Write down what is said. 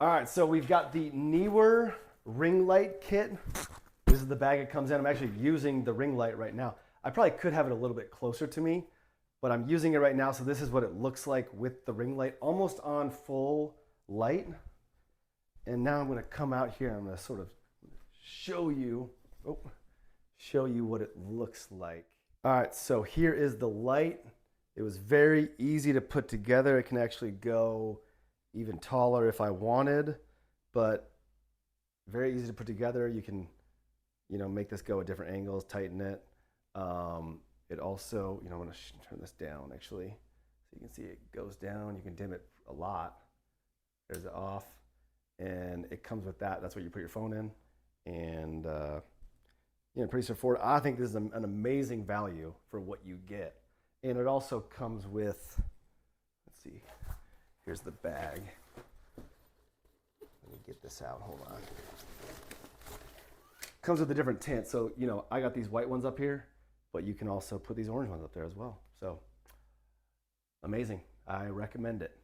All right, so we've got the NEEWER ring light kit. This is the bag it comes in. I'm actually using the ring light right now. I probably could have it a little bit closer to me, but I'm using it right now, so this is what it looks like with the ring light, almost on full light. And now I'm gonna come out here, I'm gonna sort of show you, show you what it looks like. All right, so here is the light. It was very easy to put together. It can actually go even taller if I wanted, but very easy to put together. You can, make this go at different angles, tighten it. It also, I'm gonna turn this down actually, so you can see it goes down. You can dim it a lot. There's it off, and it comes with that. That's what you put your phone in, and pretty straightforward. I think this is an amazing value for what you get, and it also comes with. Let's see. Here's the bag. Let me get this out. Hold on. Comes with a different tint. So, I got these white ones up here, but you can also put these orange ones up there as well. So, amazing. I recommend it.